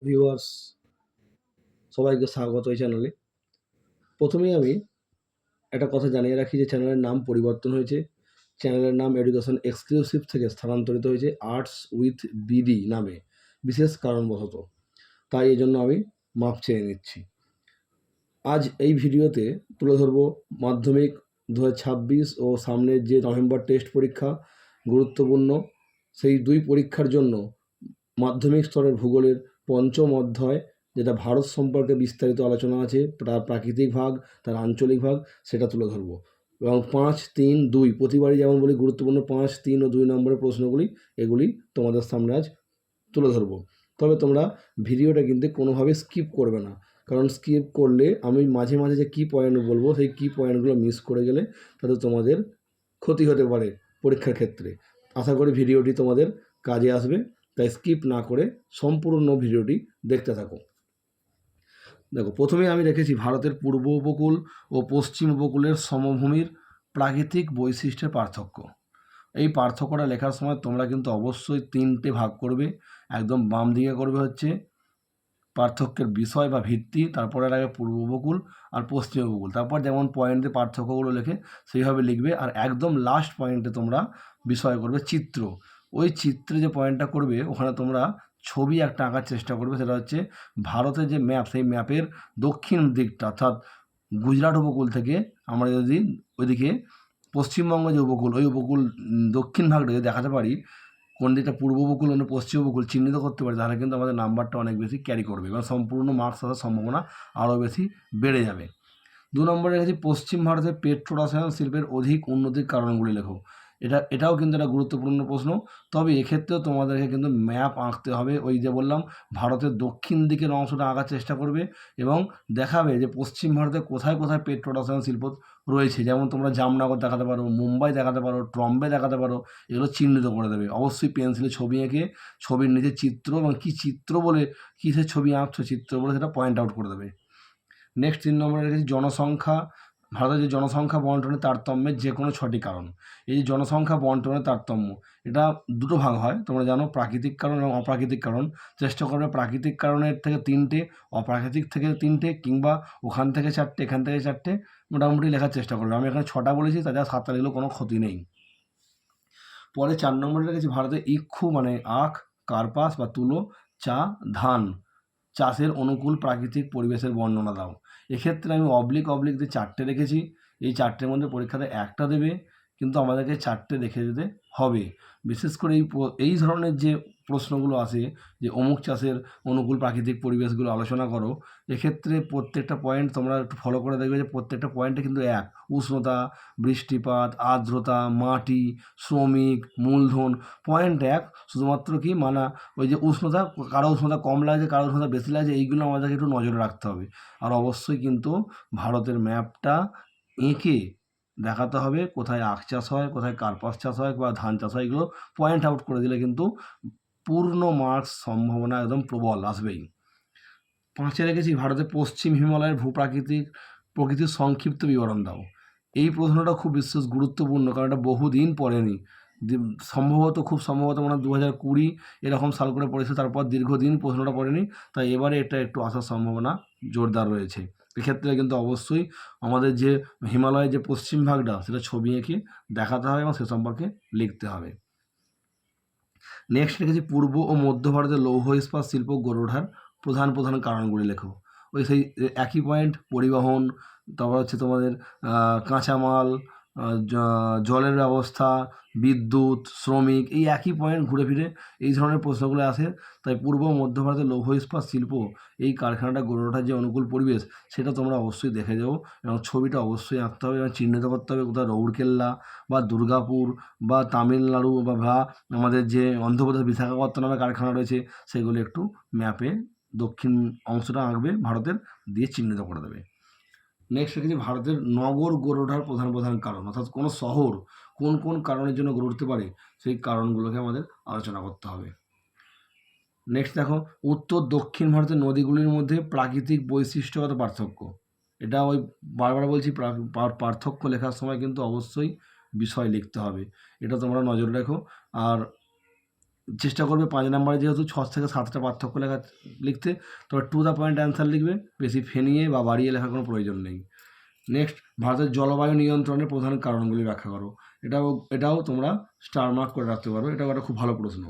Viewers সবাইকে স্বাগত এই চ্যানেলে। প্রথমেই আমি একটা কথা জানিয়ে রাখি যে চ্যানেলের নাম পরিবর্তন হয়েছে। চ্যানেলের নাম এডুকেশন এক্সক্লুসিভ থেকে স্থানান্তরিত হয়েছে আর্টস উইথ বিডি নামে বিশেষ কারণবশত। তাই এই জন্য আমি মাপ চেয়ে নিচ্ছি। আজ এই ভিডিওতে তুলে ধরব মাধ্যমিক 2026 ও সামনের যে নভেম্বর টেস্ট পরীক্ষা গুরুত্বপূর্ণ সেই দুই পরীক্ষার জন্য মাধ্যমিক স্তরের ভূগোলের পঞ্চম অধ্যায়, যেটা ভারত সম্পর্কে বিস্তারিত আলোচনা আছে, তার প্রাকৃতিক ভাগ, তার আঞ্চলিক ভাগ, সেটা তুলে ধরবো। এবং 5, 3, 2 প্রতিবারই যেমন বলি গুরুত্বপূর্ণ 5, 3 ও 2 নম্বরের প্রশ্নগুলি এগুলি তোমাদের সামনে আজ তুলে ধরবো। তবে তোমরা ভিডিওটা কিন্তু কোনোভাবে স্কিপ করবে না, কারণ স্কিপ করলে আমি মাঝে মাঝে যে কী পয়েন্ট বলবো সেই কী পয়েন্টগুলো মিস করে গেলে তাতে তোমাদের ক্ষতি হতে পারে পরীক্ষার ক্ষেত্রে। আশা করি ভিডিওটি তোমাদের কাজে আসবে, তাই স্কিপ না করে সম্পূর্ণ ভিডিওটি দেখতে থাকো। দেখো, প্রথমে আমি রেখেছি ভারতের পূর্ব উপকূল ও পশ্চিম উপকূলের সমভূমির প্রাকৃতিক বৈশিষ্ট্যের পার্থক্য। এই পার্থক্যটা লেখার সময় তোমরা কিন্তু অবশ্যই 3টে ভাগ করবে। একদম বাম দিকে করবে হচ্ছে পার্থক্যের বিষয় বা ভিত্তি, তারপরে লাগে পূর্ব উপকূল আর পশ্চিম উপকূল, তারপর যেমন পয়েন্টে পার্থক্যগুলো লেখে সেইভাবে লিখবে। আর একদম লাস্ট পয়েন্টে তোমরা বিষয় করবে চিত্র। ওই চিত্রে যে পয়েন্টটা করবে ওখানে তোমরা ছবি একটা আঁকার চেষ্টা করবে। সেটা হচ্ছে ভারতের যে ম্যাপ, সেই ম্যাপের দক্ষিণ দিকটা, অর্থাৎ গুজরাট উপকূল থেকে আমরা যদি ওইদিকে পশ্চিমবঙ্গ যে উপকূল, ওই উপকূল দক্ষিণ ভাগটা যদি দেখাতে পারি, কোন দিকটা পূর্ব উপকূল মানে পশ্চিম উপকূল চিহ্নিত করতে পারি, তাহলে কিন্তু আমাদের নাম্বারটা অনেক বেশি ক্যারি করবে এবং সম্পূর্ণ মার্কস আসার সম্ভাবনা আরও বেশি বেড়ে যাবে। 2 নম্বরে রেখেছি পশ্চিম ভারতের পেট্রো রসায়ন শিল্পের অধিক উন্নতির কারণগুলি লেখো। এটাও কিন্তু একটা গুরুত্বপূর্ণ প্রশ্ন। তবে এক্ষেত্রেও তোমাদেরকে কিন্তু ম্যাপ আঁকতে হবে। ওই যে বললাম, ভারতের দক্ষিণ দিকের অংশটা আঁকার চেষ্টা করবে এবং দেখাবে যে পশ্চিম ভারতে কোথায় কোথায় পেট্রো রসায়ন শিল্প রয়েছে। যেমন তোমরা জামনগর দেখাতে পারো, মুম্বাই দেখাতে পারো, ট্রম্বে দেখাতে পারো, এগুলো চিহ্নিত করে দেবে। অবশ্যই পেন্সিলে ছবি এঁকে ছবির নিচে চিত্র এবং কী চিত্র বলে কিসের ছবি আঁকছো চিত্র বলে সেটা পয়েন্ট আউট করে দেবে। নেক্সট 3 নম্বরে রেখেছি জনসংখ্যা। ভারতের যে জনসংখ্যা বন্টনের তারতম্যের যে কোনো 6টি কারণ। এই যে জনসংখ্যা বন্টনের তারতম্য, এটা দুটো ভাগ হয়, তোমরা জানো, প্রাকৃতিক কারণ এবং অপ্রাকৃতিক কারণ। চেষ্টা করবে প্রাকৃতিক কারণের থেকে 3টে, অপ্রাকৃতিক থেকে 3টে, কিংবা ওখান থেকে 4টে, এখান থেকে 4টে, মোটামুটি লেখার চেষ্টা করবে। আমি এখানে 6টা বলেছি, তাছাড়া 7টা লিখলেও কোনো ক্ষতি নেই। পরে 4 নম্বরে রেখেছি ভারতের ইক্ষু মানে আখ, কার্পাস বা তুলো, চা, ধান চাষের অনুকূল প্রাকৃতিক পরিবেশের বর্ণনা দাও। এক্ষেত্রে আমি অবলিক দিয়ে 4টে রেখেছি। এই 4টের মধ্যে পরীক্ষাতে একটা দেবে, কিন্তু আমাদেরকে 4টে দেখে যেতে হবে। বিশেষ করে এই ধরনের যে প্রশ্নগুলো আসে যে অমুক চাষের অনুকূল প্রাকৃতিক পরিবেশগুলো আলোচনা করো, এক্ষেত্রে প্রত্যেকটা পয়েন্ট তোমরা একটু ফলো করে দেখবে যে প্রত্যেকটা পয়েন্টে কিন্তু এক। উষ্ণতা, বৃষ্টিপাত, আর্দ্রতা, মাটি, শ্রমিক, মূলধন, পয়েন্ট এক। শুধুমাত্র কি মানা ওই যে উষ্ণতা, কারো উষ্ণতা কম লাগছে, কারো উষ্ণতা বেশি লাগছে, এইগুলো আমাদেরকে একটু নজরে রাখতে হবে। আর অবশ্যই কিন্তু ভারতের ম্যাপটা এঁকে দেখাতে হবে কোথায় আখ চাষ হয়, কোথায় কার্পাস চাষ হয় বা ধান চাষ হয়। এগুলো পয়েন্ট আউট করে দিলে কিন্তু পূর্ণ মার্কস সম্ভাবনা একদম প্রবল আসবেই। 5-এ রেখেছি ভারতের পশ্চিম হিমালয়ের প্রকৃতির সংক্ষিপ্ত বিবরণ দাও। এই প্রশ্নটা খুব বিশেষ গুরুত্বপূর্ণ, কারণ এটা বহুদিন পড়েনি। খুব সম্ভবত মানে 2020 এরকম সাল করে পড়েছে, তারপর দীর্ঘদিন প্রশ্নটা পড়েনি। তাই এবারে এটা একটু আসার সম্ভাবনা জোরদার রয়েছে। এক্ষেত্রে কিন্তু অবশ্যই আমাদের যে হিমালয়ের যে পশ্চিম ভাগটা, সেটা ছবি এঁকে দেখাতে হবে এবং সে সম্পর্কে লিখতে হবে। নেক্সট রেখেছি পূর্ব ও মধ্য ভারতের লৌহ ইস্পাত শিল্প গড়ে ওঠার প্রধান প্রধান কারণগুলি লেখো। ওই সেই একই পয়েন্ট, পরিবহন, তারপর হচ্ছে তোমাদের কাঁচামাল, জলের ব্যবস্থা, বিদ্যুৎ, শ্রমিক, এই একই পয়েন্ট ঘুরে ফিরে এই ধরনের প্রশ্নগুলো আসে। তাই পূর্ব ও মধ্য ভারতের লৌহ ইস্পাত শিল্প, এই কারখানাটা গড়ে ওঠার যে অনুকূল পরিবেশ, সেটা তোমরা অবশ্যই দেখে যাও এবং ছবিটা অবশ্যই আঁকতে হবে এবং চিহ্নিত করতে হবে কোথাও রৌরকেল্লা বা দুর্গাপুর বা তামিলনাড়ু বা আমাদের যে অন্ধ্রপ্রদেশ বিশাখাপত্তনমে কারখানা রয়েছে, সেগুলো একটু ম্যাপে দক্ষিণ অংশটা আঁকবে ভারতের, দিয়ে চিহ্নিত করে দেবে। নেক্সট রেখেছি ভারতের নগর গড়ে ওঠার প্রধান প্রধান কারণ, অর্থাৎ কোনো শহর কোন কোন কারণের জন্য গড়ে উঠতে পারে, সেই কারণগুলোকে আমাদের আলোচনা করতে হবে। নেক্সট দেখো, উত্তর দক্ষিণ ভারতের নদীগুলির মধ্যে প্রাকৃতিক বৈশিষ্ট্যগত পার্থক্য। এটা ওই বারবার বলছি, পার্থক্য লেখার সময় কিন্তু অবশ্যই বিষয় লিখতে হবে, এটা তোমরা নজর রেখো। আর চেষ্টা করবে 5 নাম্বারে যেহেতু 6 থেকে 7টা পার্থক্য লিখতে, তবে টু দ্য পয়েন্ট অ্যান্সার লিখবে, বেশি ফেনিয়ে বা বাড়িয়ে লেখার কোনো প্রয়োজন নেই। নেক্সট, ভারতের জলবায়ু নিয়ন্ত্রণের প্রধান কারণগুলি ব্যাখ্যা করো। এটাও তোমরা স্টার মার্ক করে রাখতে পারো, এটাও একটা খুব ভালো প্রশ্ন।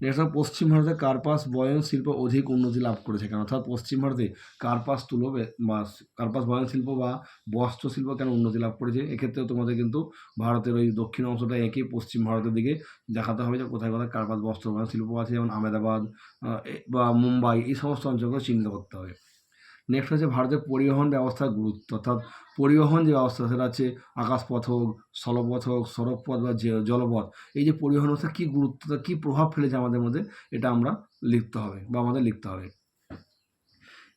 নেক্সট, পশ্চিম ভারতে কার্পাস বয়ন শিল্প অধিক উন্নতি লাভ করেছে কেন? অর্থাৎ পশ্চিম ভারতে কার্পাস তুলো বা কার্পাস বয়ন শিল্প বা বস্ত্র শিল্প কেন উন্নতি লাভ করেছে? এক্ষেত্রেও তোমাদের কিন্তু ভারতের ওই দক্ষিণ অংশটা এঁকে পশ্চিম ভারতের দিকে দেখাতে হবে যে কোথায় কোথায় কার্পাস বস্ত্র বয়ন শিল্প আছে, যেমন আহমেদাবাদ বা মুম্বাই, এই সমস্ত অঞ্চলগুলো চিহ্নিত করতে হবে। নেক্সট হচ্ছে ভারতের পরিবহন ব্যবস্থার গুরুত্ব, অর্থাৎ পরিবহন যে ব্যবস্থা সেটা হচ্ছে আকাশপথ হোক, স্থলপথ হোক, সড়কপথ বা জলপথ, এই যে পরিবহন ব্যবস্থা কী গুরুত্ব, কী প্রভাব ফেলেছে আমাদের মধ্যে, এটা আমরা লিখতে হবে বা আমাদের লিখতে হবে।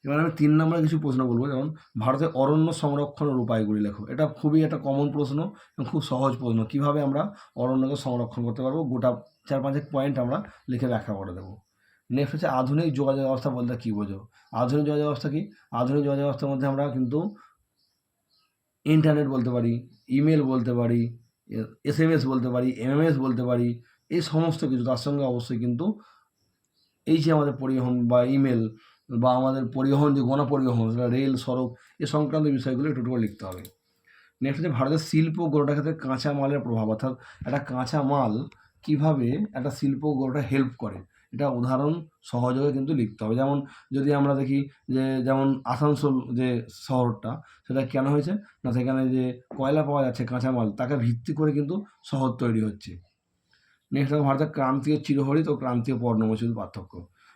এবার আমি 3 নম্বরে কিছু প্রশ্ন বলবো, যেমন ভারতের অরণ্য সংরক্ষণের উপায়গুলি লেখো। এটা খুবই একটা কমন প্রশ্ন এবং খুব সহজ প্রশ্ন। কীভাবে আমরা অরণ্যকে সংরক্ষণ করতে পারবো, গোটা 4-5 পয়েন্ট আমরা লিখে ব্যাখ্যা করে দেবো। নেক্সট হচ্ছে আধুনিক যোগাযোগ ব্যবস্থা বলতে কী বোঝো? আধুনিক যোগাযোগ ব্যবস্থা কি? আধুনিক যোগাযোগ ব্যবস্থার মধ্যে আমরা কিন্তু ইন্টারনেট বলতে পারি, ইমেল বলতে পারি, SMS বলতে পারি, MMS বলতে পারি, এই সমস্ত কিছু। তার সঙ্গে অবশ্যই কিন্তু এই যে আমাদের পরিবহন বা ইমেল বা আমাদের পরিবহন যে গণপরিবহন, সেটা রেল, সড়ক, এ সংক্রান্ত বিষয়গুলো একটু লিখতে হবে। নেক্সট হচ্ছে ভারতের শিল্প গড়ার ক্ষেত্রে কাঁচা মালের প্রভাব, অর্থাৎ একটা কাঁচা মাল কীভাবে একটা শিল্প গড়তে হেল্প করে, এটা উদাহরণ সহযোগে কিন্তু লিখতে হবে। যেমন যদি আমরা দেখি যে যেমন আসানসোল যে শহরটা, সেটা কেন হয়েছে না, সেখানে যে কয়লা পাওয়া যাচ্ছে কাঁচামাল, তাকে ভিত্তি করে কিন্তু শহর তৈরি হচ্ছে। নেক্সট হচ্ছে ভারতের ক্রান্তীয় চিরহরিত ও ক্রান্তীয় পর্ণমোচীর পার্থক্য।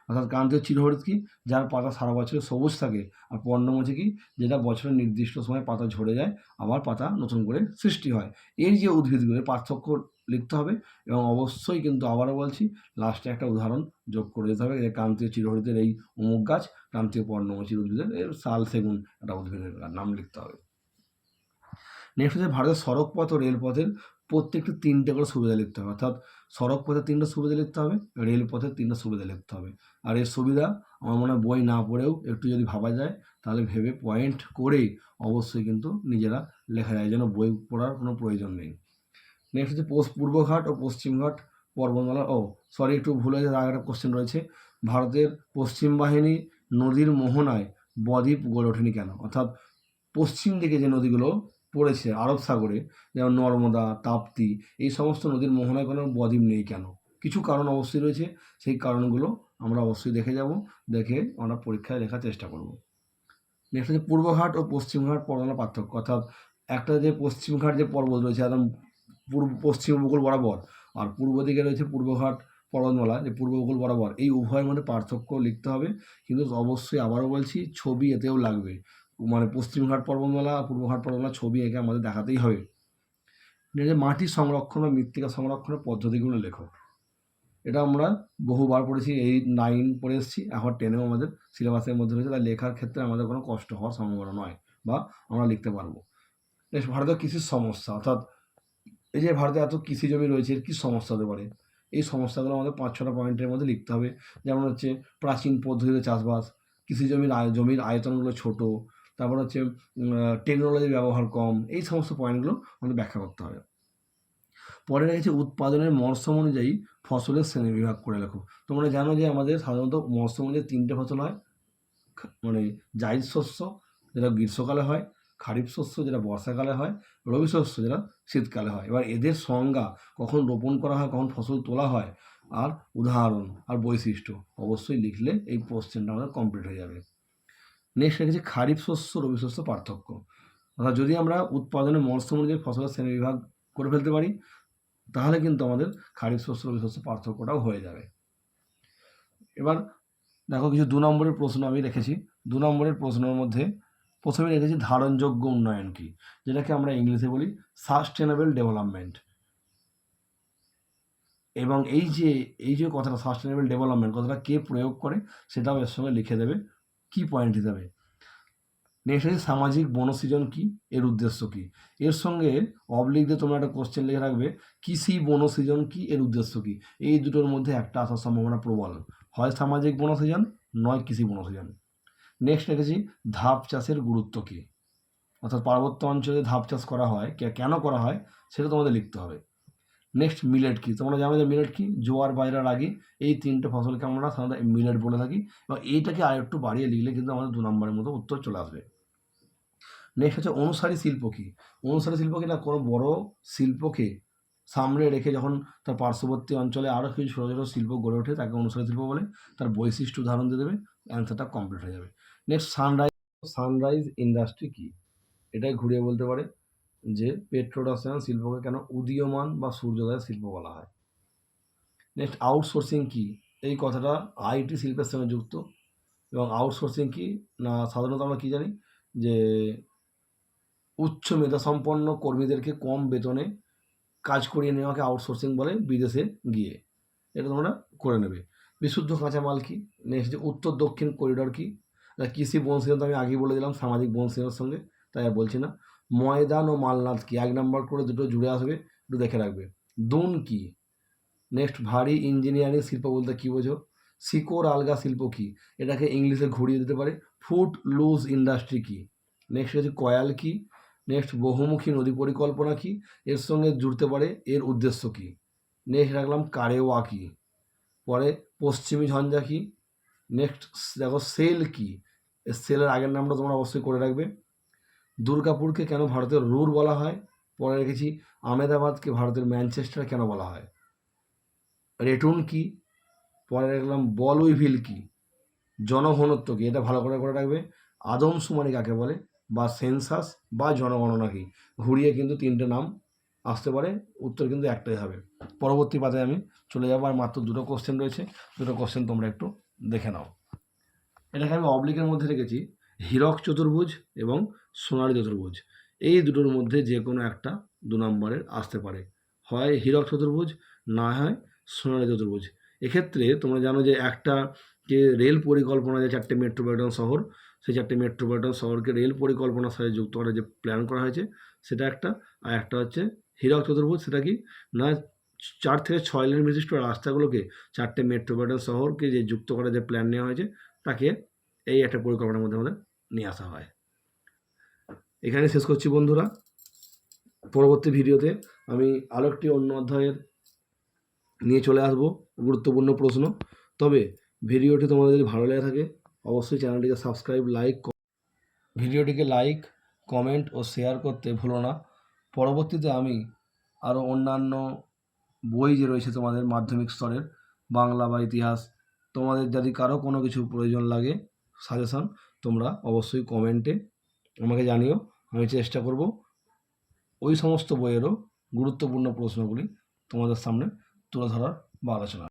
অর্থাৎ ক্রান্তীয় চিরহরিত কি? যার পাতা সারা বছর সবুজ থাকে। আর পর্ণমোচী কি? যেটা বছরের নির্দিষ্ট সময় পাতা ঝরে যায়, আবার পাতা নতুন করে সৃষ্টি হয়। এই যে উদ্ভিদগুলোর পার্থক্য লিখতে হবে এবং অবশ্যই কিন্তু আবারও বলছি, লাস্টে একটা উদাহরণ যোগ করে দিতে হবে, যে ক্রান্তীয় চিরহরিতের এই অমুক গাছ, ক্রান্তীয় পর্ণমোচীর উদ্ভিদের এর শাল সেগুন একটা উদ্ভিদের নাম লিখতে হবে। নেক্সট হচ্ছে ভারতের সড়কপথ ও রেলপথের প্রত্যেকটি 3টে করে সুবিধা লিখতে হবে। অর্থাৎ সড়কপথের 3টে সুবিধা লিখতে হবে, রেলপথের 3টে সুবিধা লিখতে হবে। আর এর সুবিধা আমার মনে হয় বই না পড়েও একটু যদি ভাবা যায়, তাহলে ভেবে পয়েন্ট করেই অবশ্যই কিন্তু নিজেরা লেখা যায়, যেন বই পড়ার কোনো প্রয়োজন নেই। নেক্সট হচ্ছে পূর্বঘাট ও পশ্চিমঘাট পর্বতমালা, একটু ভুল হয়েছে, আগে একটা কোশ্চেন রয়েছে। ভারতের পশ্চিম বাহিনী নদীর মোহনায় বদ্বীপ গড়ে ওঠেনি কেন? অর্থাৎ পশ্চিম দিকে যে নদীগুলো পড়েছে আরব সাগরে, যেমন নর্মদা, তাপ্তি, এই সমস্ত নদীর মোহনায় কোনো বদ্বীপ নেই কেন? কিছু কারণ অবশ্যই রয়েছে, সেই কারণগুলো আমরা অবশ্যই দেখে যাব, দেখে আমরা পরীক্ষায় লেখার চেষ্টা করব। নেক্সট হচ্ছে পূর্বঘাট ও পশ্চিমঘাট পর্বতমালার পার্থক্য, অর্থাৎ একটা যে পশ্চিমঘাট যে পর্বত রয়েছে একদম পশ্চিম উপকূল বরাবর, আর পূর্ব দিকে রয়েছে পূর্বঘাট পর্বতমালা যে পূর্ব উপকূল বরাবর, এই উভয়ের মধ্যে পার্থক্য লিখতে হবে। কিন্তু অবশ্যই আবারও বলছি, ছবি এতেও লাগবে, মানে পশ্চিমঘাট পর্বতমালা আর পূর্বঘাট পর্বতমালা ছবি এঁকে আমাদের দেখাতেই হবে। মাটি সংরক্ষণ বা মৃত্তিকা সংরক্ষণের পদ্ধতিগুলো লেখো। এটা আমরা বহুবার পড়েছি, 8, 9 পড়ে এসেছি, এখন 10এও আমাদের সিলেবাসের মধ্যে রয়েছে, তাই লেখার ক্ষেত্রে আমাদের কোনো কষ্ট হওয়ার সম্ভাবনা নয়, বা আমরা লিখতে পারবো। নেক্সট, ভারতের কৃষির সমস্যা, অর্থাৎ এই যে ভারতে এত কৃষি জমি রয়েছে, এর কী সমস্যা হতে পারে, এই সমস্যাগুলো আমাদের 5-6টা পয়েন্টের মধ্যে লিখতে হবে। যেমন হচ্ছে প্রাচীন পদ্ধতিতে চাষবাস, কৃষি জমির আয়তনগুলো ছোট, তারপর হচ্ছে টেকনোলজির ব্যবহার কম, এই সমস্ত পয়েন্টগুলো আমাদের ব্যাখ্যা করতে হবে। পরে রয়েছে উৎপাদনের মরশুম অনুযায়ী ফসলের শ্রেণীবিভাগ করে লেখো। তোমরা জানো যে আমাদের সাধারণত মরশুম অনুযায়ী 3টে ফসল হয়, মানে জায়িদ শস্য যেটা গ্রীষ্মকালে হয়, খারিফ শস্য যেটা বর্ষাকালে হয়, রবি শস্য যেটা শীতকালে হয়। এবার এদের সংজ্ঞা, কখন রোপণ করা হয়, কখন ফসল তোলা হয়, আর উদাহরণ আর বৈশিষ্ট্য অবশ্যই লিখলে এই কোশ্চেনটা আমাদের কমপ্লিট হয়ে যাবে। নেক্সট রেখেছি খারিফ শস্য রবি শস্য পার্থক্য, অর্থাৎ যদি আমরা উৎপাদনের মরশুম অনুযায়ী ফসলের শ্রেণীবিভাগ করে ফেলতে পারি, তাহলে কিন্তু আমাদের খারিফ শস্য রবি শস্য পার্থক্যটাও হয়ে যাবে। এবার দেখো, কিছু 2 নম্বরের প্রশ্ন আমি রেখেছি। 2 নম্বরের প্রশ্নের মধ্যে প্রথমে রেখেছি ধারণযোগ্য উন্নয়ন কি, যেটাকে আমরা ইংলিশে বলি সাস্টেনেবল ডেভেলপমেন্ট। এবং এই যে কথাটা সাস্টেনেবল ডেভেলপমেন্ট কথাটা কে প্রয়োগ করে, সেটাও এর সঙ্গে লিখে দেবে কি পয়েন্ট হিসাবে। নেক্সট হচ্ছে সামাজিক বনসৃজন কি, এর উদ্দেশ্য কি। এর সঙ্গে অবলিক দিয়ে তোমরা একটা কোশ্চেন লিখে রাখবে, কৃষি বনসৃজন কি, এর উদ্দেশ্য কি। এই দুটোর মধ্যে একটা আসার সম্ভাবনা প্রবল, হয় সামাজিক বনসৃজন, নয় কৃষি বনসৃজন। নেক্সট রেখেছি ধাপ চাষের গুরুত্ব কী, অর্থাৎ পার্বত্য অঞ্চলে ধাপ চাষ করা হয়, কেন করা হয় সেটা তোমাদের লিখতে হবে। নেক্সট মিলেট কি, তোমরা জানো যে মিলেট কি, জোয়ার বাজরা রাগি, এই তিনটে ফসলকে আমরা সাধারণত মিলেট বলে থাকি, এবং এইটাকে আর একটু বাড়িয়ে লিখলে কিন্তু আমাদের 2 নম্বরের মতো উত্তর চলে আসবে। নেক্সট হচ্ছে অনুসারী শিল্প কি। অনুসারী শিল্প কি না, কোনো বড় শিল্পকে সামনে রেখে যখন তার পার্শ্ববর্তী অঞ্চলে আরও কিছু ছোটো ছোটো শিল্প গড়ে ওঠে তাকে অনুসারী শিল্প বলে, তার বৈশিষ্ট্য উদাহরণ দিয়ে দেবে, অ্যান্সারটা কমপ্লিট হয়ে যাবে। নেক্সট সানরাইজ ইন্ডাস্ট্রি কি, এটাই ঘুরিয়ে বলতে পারে যে পেট্রোরসায়ন শিল্পকে কেন উদীয়মান বা সূর্যোদয় শিল্প বলা হয়। নেক্সট আউটসোর্সিং কি, এই কথাটা আইটি শিল্পের সঙ্গে যুক্ত, এবং আউটসোর্সিং কি না, সাধারণত আমরা কী জানি যে উচ্চ মেধাসম্পন্ন কর্মীদেরকে কম বেতনে কাজ করিয়ে নেওয়াকে আউটসোর্সিং বলে বিদেশে গিয়ে, এটা তোমরা করে নেবে। বিশুদ্ধ কাঁচামাল কি, নেক্সট যে উত্তর দক্ষিণ করিডর কি, কৃষি বনশীলতা আমি আগেই বলে দিলাম সামাজিক বনশীলতার সঙ্গে, তাই আর বলছি না। ময়দান ও মালনাদ কি, 1 নম্বর করে দুটো জুড়ে আসবে, একটু দেখে রাখবে। দুন কি, নেক্সট ভারী ইঞ্জিনিয়ারিং শিল্প বলতে কী বোঝো। শিকড় আলগা শিল্প কি, এটাকে ইংলিশে ঘুরিয়ে দিতে পারে ফুট লুজ ইন্ডাস্ট্রি কি। নেক্সট হচ্ছে কয়াল কি, নেক্সট বহুমুখী নদী পরিকল্পনা কি, এর সঙ্গে জুড়তে পারে এর উদ্দেশ্য কি। নেক্সট রাখলাম কারেওয়া কি, পরে পশ্চিমী ঝঞ্ঝা কি, নেক্সট দেখো সেল কি, সেলের আগের নামটা তোমরা অবশ্যই করে রাখবে। দুর্গাপুরকে কেন ভারতের রুর বলা হয়, পরে রেখেছি আহমেদাবাদকে ভারতের ম্যানচেস্টার কেন বলা হয়। রেটুন কি, পরে রাখলাম বলউইভিল কি, জনঘনত্ব কি, এটা ভালো করে করে রাখবে। আদমশুমারি কাকে বলে, বা সেন্সাস বা জনগণনা কি, ঘুরিয়ে কিন্তু 3টে নাম আসতে পারে, উত্তর কিন্তু একটাই হবে। পরবর্তী পাতায় আমি চলে যাবো, আর মাত্র 2টো কোশ্চেন রয়েছে, 2টো কোশ্চেন তোমরা একটু দেখে নাও। এটাকে আমি অবলিকের মধ্যে রেখেছি হীরক চতুর্ভুজ এবং সোনালী চতুর্ভুজ, এই দুটোর মধ্যে যে কোনো একটা 2 নম্বরের আসতে পারে, হয় হীরক চতুর্ভুজ না হয় সোনালী চতুর্ভুজ। এক্ষেত্রে তোমরা জানো যে একটা যে রেল পরিকল্পনা, যে 4টে মেট্রোপলিটন শহর, সেই 4টে মেট্রোপলিটন শহরকে রেল পরিকল্পনার সাথে যুক্ত করার যে প্ল্যান করা হয়েছে সেটা একটা, আর একটা হচ্ছে হীরক চতুর্ভুজ, সেটা কি না 4 থেকে 6 লেন বিশিষ্ট রাস্তাগুলোকে 4টে মেট্রোপলিটন শহরকে যে যুক্ত করার যে প্ল্যান নেওয়া হয়েছে তাকে এই একটা পরিকল্পনার মধ্যে আমাদের নিয়ে আসা হয়। এখানে শেষ করছি বন্ধুরা, পরবর্তী ভিডিওতে আমি আরও একটি অন্য অধ্যায়ের নিয়ে চলে আসবো গুরুত্বপূর্ণ প্রশ্ন। তবে ভিডিওটি তোমাদের যদি ভালো লেগে থাকে অবশ্যই চ্যানেলটিকে সাবস্ক্রাইব, ভিডিওটিকে লাইক, কমেন্ট ও শেয়ার করতে ভুলো না। পরবর্তীতে আমি আরও অন্যান্য বই যে রয়েছে তোমাদের মাধ্যমিক স্তরের বাংলা বা ইতিহাস, তোমাদের যদি কারো কোনো কিছু প্রয়োজন লাগে সাজেশন, তোমরা অবশ্যই কমেন্টে আমাকে জানিও, আমি চেষ্টা করব ওই সমস্ত বইয়েরও গুরুত্বপূর্ণ প্রশ্নগুলি তোমাদের সামনে তুলে ধরার বা আলোচনা।